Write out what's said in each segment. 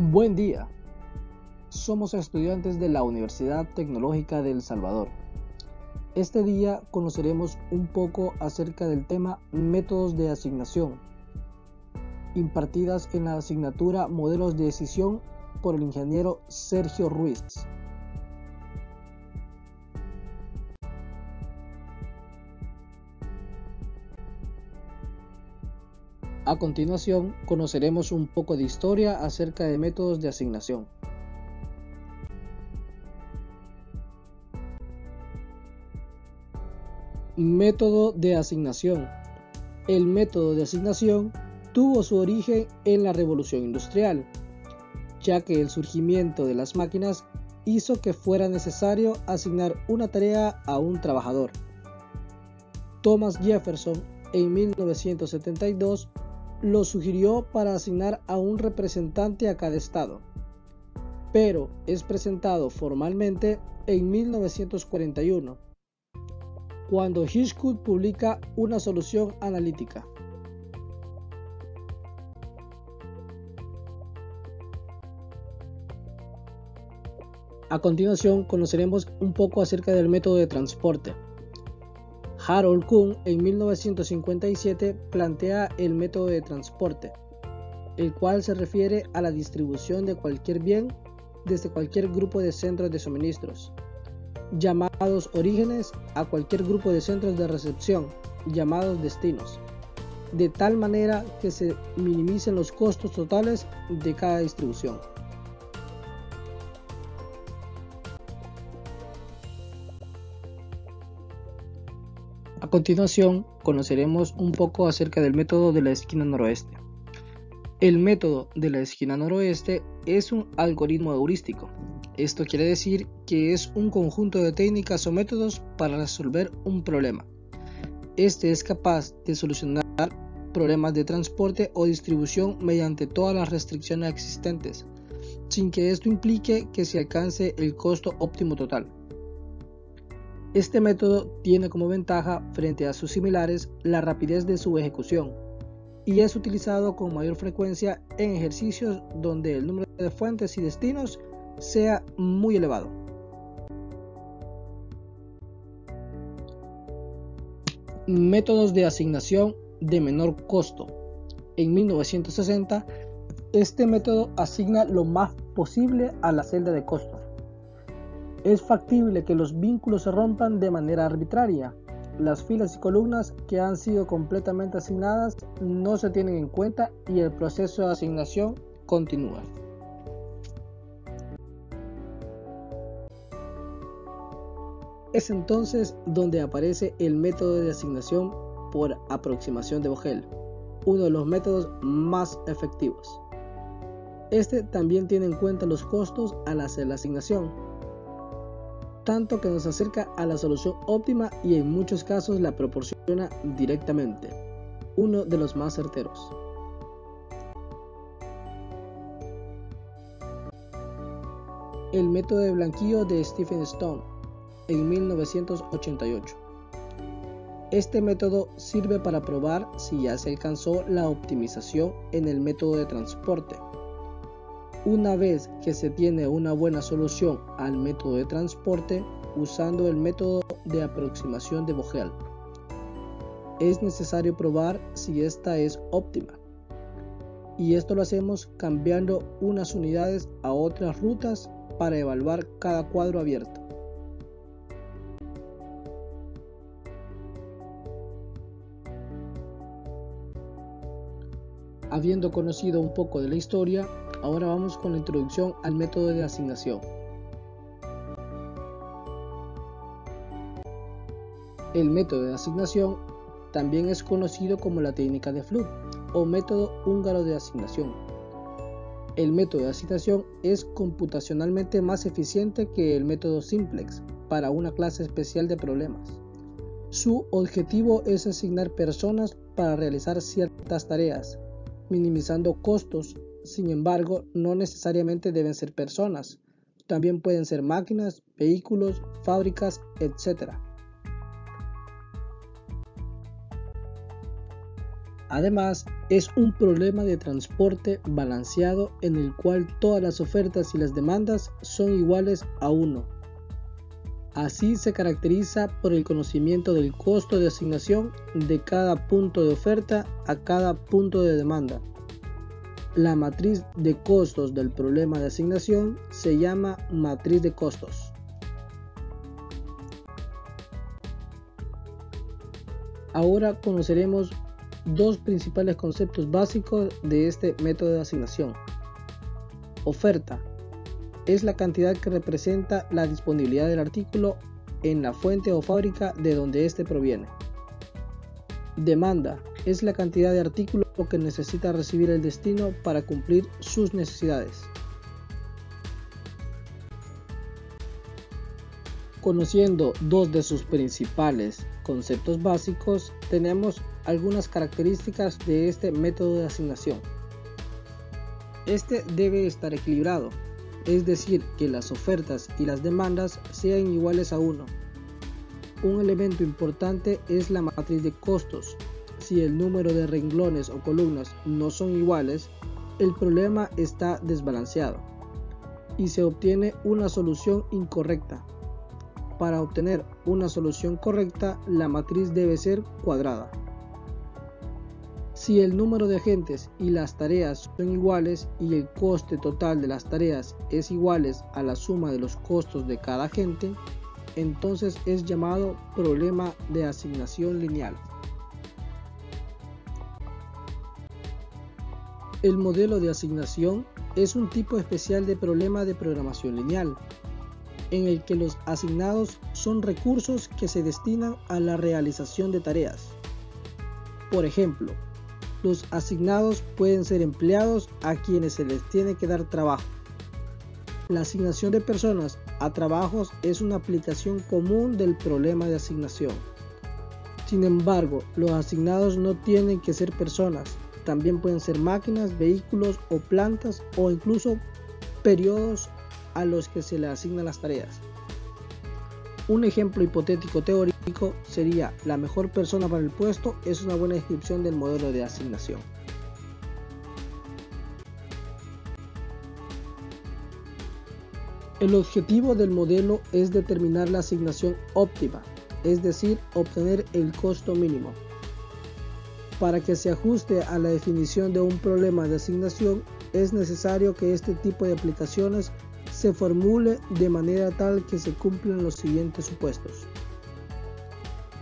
Buen día, somos estudiantes de la Universidad Tecnológica de El Salvador. Este día conoceremos un poco acerca del tema métodos de asignación, impartidas en la asignatura Modelos de Decisión por el ingeniero Sergio Ruiz. A continuación, conoceremos un poco de historia acerca de métodos de asignación. Método de asignación. El método de asignación tuvo su origen en la Revolución Industrial, ya que el surgimiento de las máquinas hizo que fuera necesario asignar una tarea a un trabajador. Thomas Jefferson en 1972 lo sugirió para asignar a un representante a cada estado, pero es presentado formalmente en 1941, cuando Hitchcock publica una solución analítica. A continuación conoceremos un poco acerca del método de transporte. Harold Kuhn en 1957 plantea el método de transporte, el cual se refiere a la distribución de cualquier bien desde cualquier grupo de centros de suministros, llamados orígenes, a cualquier grupo de centros de recepción, llamados destinos, de tal manera que se minimicen los costos totales de cada distribución. A continuación, conoceremos un poco acerca del método de la esquina noroeste. El método de la esquina noroeste es un algoritmo heurístico. Esto quiere decir que es un conjunto de técnicas o métodos para resolver un problema. Este es capaz de solucionar problemas de transporte o distribución mediante todas las restricciones existentes, sin que esto implique que se alcance el costo óptimo total. Este método tiene como ventaja frente a sus similares la rapidez de su ejecución y es utilizado con mayor frecuencia en ejercicios donde el número de fuentes y destinos sea muy elevado. Métodos de asignación de menor costo. En 1960, este método asigna lo más posible a la celda de costos. Es factible que los vínculos se rompan de manera arbitraria. Las filas y columnas que han sido completamente asignadas no se tienen en cuenta y el proceso de asignación continúa. Es entonces donde aparece el método de asignación por aproximación de Vogel, uno de los métodos más efectivos. Este también tiene en cuenta los costos al hacer la asignación, tanto que nos acerca a la solución óptima y en muchos casos la proporciona directamente, uno de los más certeros. El método de blanqueo de Stephen Stone en 1988. Este método sirve para probar si ya se alcanzó la optimización en el método de transporte. Una vez que se tiene una buena solución al método de transporte usando el método de aproximación de Vogel, es necesario probar si esta es óptima. Y esto lo hacemos cambiando unas unidades a otras rutas para evaluar cada cuadro abierto. Habiendo conocido un poco de la historia, ahora vamos con la introducción al método de asignación. El método de asignación también es conocido como la técnica de Flood o método húngaro de asignación. El método de asignación es computacionalmente más eficiente que el método simplex para una clase especial de problemas. Su objetivo es asignar personas para realizar ciertas tareas, minimizando costos. Sin embargo, no necesariamente deben ser personas, también pueden ser máquinas, vehículos, fábricas, etc. Además, es un problema de transporte balanceado en el cual todas las ofertas y las demandas son iguales a 1. Así se caracteriza por el conocimiento del costo de asignación de cada punto de oferta a cada punto de demanda. La matriz de costos del problema de asignación se llama matriz de costos. Ahora conoceremos dos principales conceptos básicos de este método de asignación. Oferta es la cantidad que representa la disponibilidad del artículo en la fuente o fábrica de donde éste proviene. Demanda es la cantidad de artículo que necesita recibir el destino para cumplir sus necesidades. Conociendo dos de sus principales conceptos básicos, tenemos algunas características de este método de asignación. Este debe estar equilibrado, es decir, que las ofertas y las demandas sean iguales a 1. Un elemento importante es la matriz de costos. Si el número de renglones o columnas no son iguales, el problema está desbalanceado y se obtiene una solución incorrecta. Para obtener una solución correcta, la matriz debe ser cuadrada. Si el número de agentes y las tareas son iguales y el coste total de las tareas es iguales a la suma de los costos de cada agente, entonces es llamado problema de asignación lineal. El modelo de asignación es un tipo especial de problema de programación lineal, en el que los asignados son recursos que se destinan a la realización de tareas. Por ejemplo, los asignados pueden ser empleados a quienes se les tiene que dar trabajo. La asignación de personas a trabajos es una aplicación común del problema de asignación. Sin embargo, los asignados no tienen que ser personas, también pueden ser máquinas, vehículos o plantas o incluso periodos a los que se le asignan las tareas. Un ejemplo hipotético teórico sería: la mejor persona para el puesto es una buena descripción del modelo de asignación. El objetivo del modelo es determinar la asignación óptima, es decir, obtener el costo mínimo. Para que se ajuste a la definición de un problema de asignación, es necesario que este tipo de aplicaciones se formule de manera tal que se cumplan los siguientes supuestos.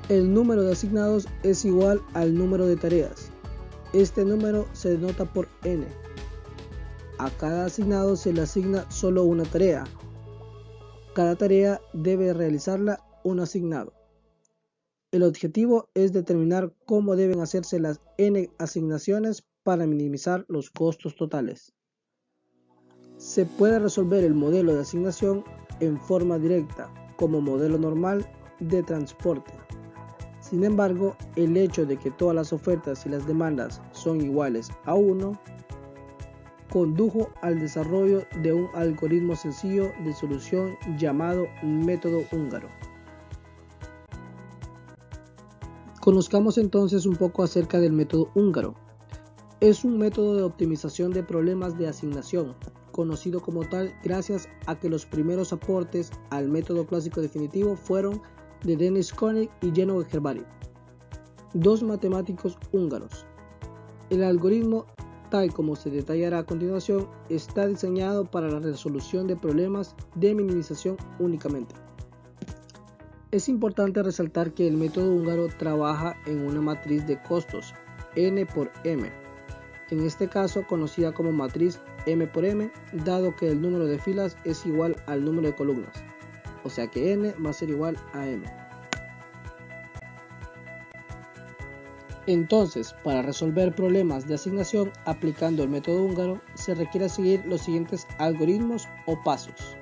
El número de asignados es igual al número de tareas. Este número se denota por n. A cada asignado se le asigna solo una tarea. Cada tarea debe realizarla un asignado. El objetivo es determinar cómo deben hacerse las n asignaciones para minimizar los costos totales. Se puede resolver el modelo de asignación en forma directa, como modelo normal de transporte. Sin embargo, el hecho de que todas las ofertas y las demandas son iguales a 1 condujo al desarrollo de un algoritmo sencillo de solución llamado método húngaro. Conozcamos entonces un poco acerca del método húngaro. Es un método de optimización de problemas de asignación, conocido como tal gracias a que los primeros aportes al método clásico definitivo fueron de Denis Konig y Jenő Herbari, dos matemáticos húngaros. El algoritmo, tal como se detallará a continuación, está diseñado para la resolución de problemas de minimización únicamente. Es importante resaltar que el método húngaro trabaja en una matriz de costos n por m, en este caso conocida como matriz m por m, dado que el número de filas es igual al número de columnas, o sea que n va a ser igual a m. Entonces, para resolver problemas de asignación aplicando el método húngaro, se requiere seguir los siguientes algoritmos o pasos.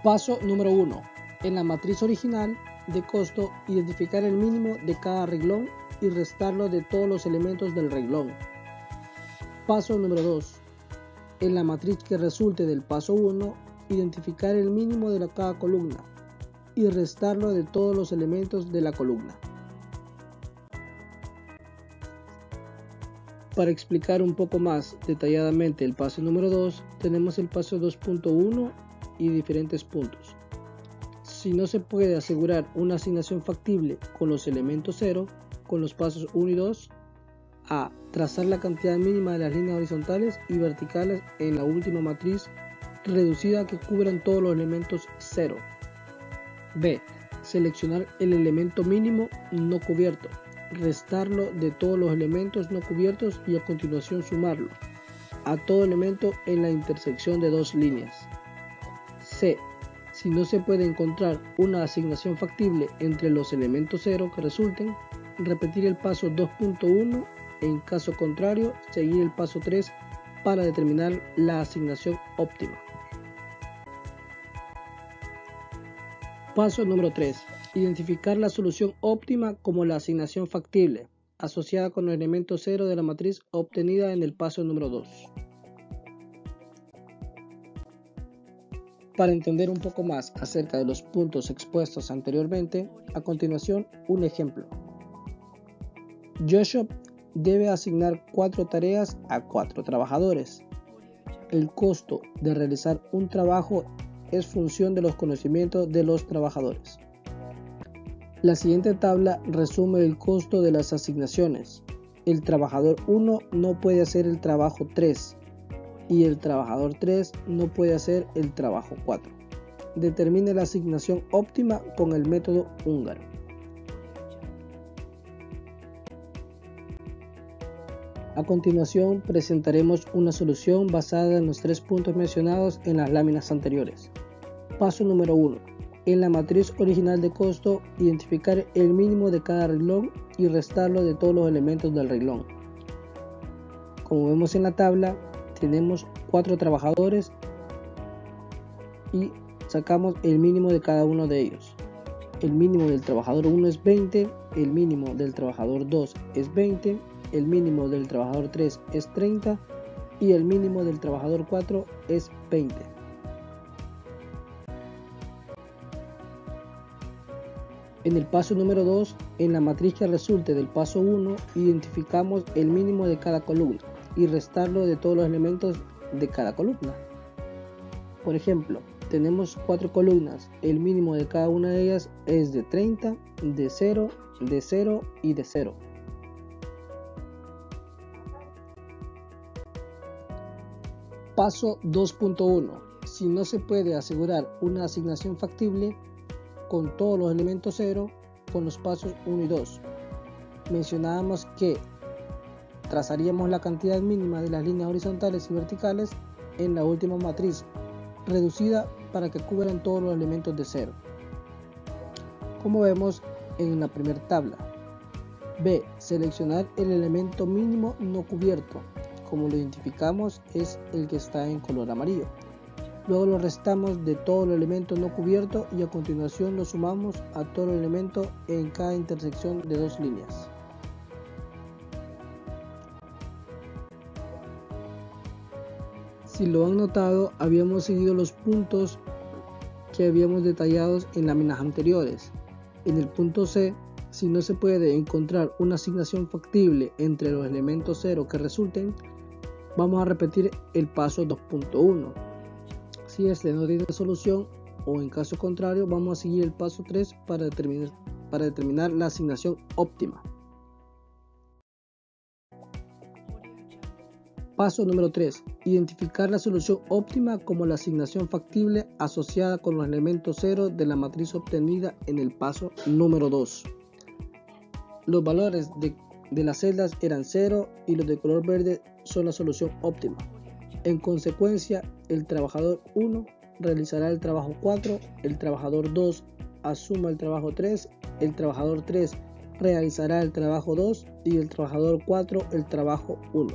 Paso número 1. En la matriz original de costo, identificar el mínimo de cada renglón y restarlo de todos los elementos del renglón. Paso número 2. En la matriz que resulte del paso 1, identificar el mínimo de cada columna. y restarlo de todos los elementos de la columna. Para explicar un poco más detalladamente el paso número 2, tenemos el paso 2.1 y diferentes puntos. Si no se puede asegurar una asignación factible con los elementos 0, con los pasos 1 y 2, A. Trazar la cantidad mínima de las líneas horizontales y verticales en la última matriz reducida que cubran todos los elementos 0. B. Seleccionar el elemento mínimo no cubierto, restarlo de todos los elementos no cubiertos y a continuación sumarlo a todo elemento en la intersección de dos líneas. C. Si no se puede encontrar una asignación factible entre los elementos 0 que resulten, repetir el paso 2.1, en caso contrario, seguir el paso 3 para determinar la asignación óptima. Paso número 3. Identificar la solución óptima como la asignación factible, asociada con el elemento 0 de la matriz obtenida en el paso número 2. Para entender un poco más acerca de los puntos expuestos anteriormente, a continuación un ejemplo. Joshua debe asignar 4 tareas a 4 trabajadores. El costo de realizar un trabajo es función de los conocimientos de los trabajadores. La siguiente tabla resume el costo de las asignaciones. El trabajador 1 no puede hacer el trabajo 3 y el trabajador 3 no puede hacer el trabajo 4. Determine la asignación óptima con el método húngaro. A continuación presentaremos una solución basada en los 3 puntos mencionados en las láminas anteriores. Paso número 1. En la matriz original de costo, identificar el mínimo de cada renglón y restarlo de todos los elementos del renglón. Como vemos en la tabla, tenemos 4 trabajadores y sacamos el mínimo de cada uno de ellos. El mínimo del trabajador 1 es 20, el mínimo del trabajador 2 es 20, el mínimo del trabajador 3 es 30 y el mínimo del trabajador 4 es 20. En el paso número 2, en la matriz que resulte del paso 1, identificamos el mínimo de cada columna y restarlo de todos los elementos de cada columna. Por ejemplo, tenemos 4 columnas, el mínimo de cada una de ellas es de 30, de 0, de 0 y de 0. Paso 2.1. Si no se puede asegurar una asignación factible con todos los elementos 0, con los pasos 1 y 2. Mencionábamos que trazaríamos la cantidad mínima de las líneas horizontales y verticales en la última matriz, reducida para que cubran todos los elementos de 0. Como vemos en la primera tabla. B. Seleccionar el elemento mínimo no cubierto. Como lo identificamos, es el que está en color amarillo. Luego lo restamos de todo el elemento no cubierto y a continuación lo sumamos a todo el elemento en cada intersección de dos líneas. Si lo han notado, habíamos seguido los puntos que habíamos detallado en láminas anteriores. En el punto C, si no se puede encontrar una asignación factible entre los elementos 0 que resulten, vamos a repetir el paso 2.1. Si este no tiene solución o en caso contrario, vamos a seguir el paso 3 para determinar la asignación óptima. Paso número 3. Identificar la solución óptima como la asignación factible asociada con los elementos 0 de la matriz obtenida en el paso número 2. Los valores de las celdas eran 0 y los de color verde son la solución óptima. En consecuencia, el trabajador 1 realizará el trabajo 4, el trabajador 2 asuma el trabajo 3, el trabajador 3 realizará el trabajo 2 y el trabajador 4 el trabajo 1.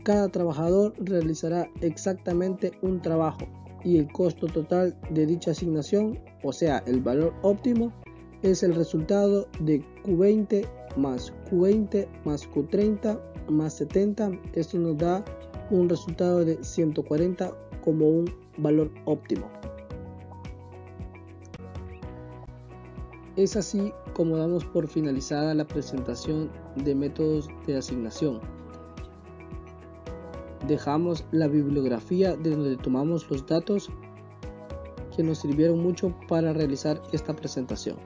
Cada trabajador realizará exactamente un trabajo y el costo total de dicha asignación, o sea, el valor óptimo, es el resultado de Q20 más Q20 más Q30 más 70. Esto nos da un resultado de 140 como un valor óptimo. Es así como damos por finalizada la presentación de métodos de asignación. Dejamos la bibliografía de donde tomamos los datos que nos sirvieron mucho para realizar esta presentación.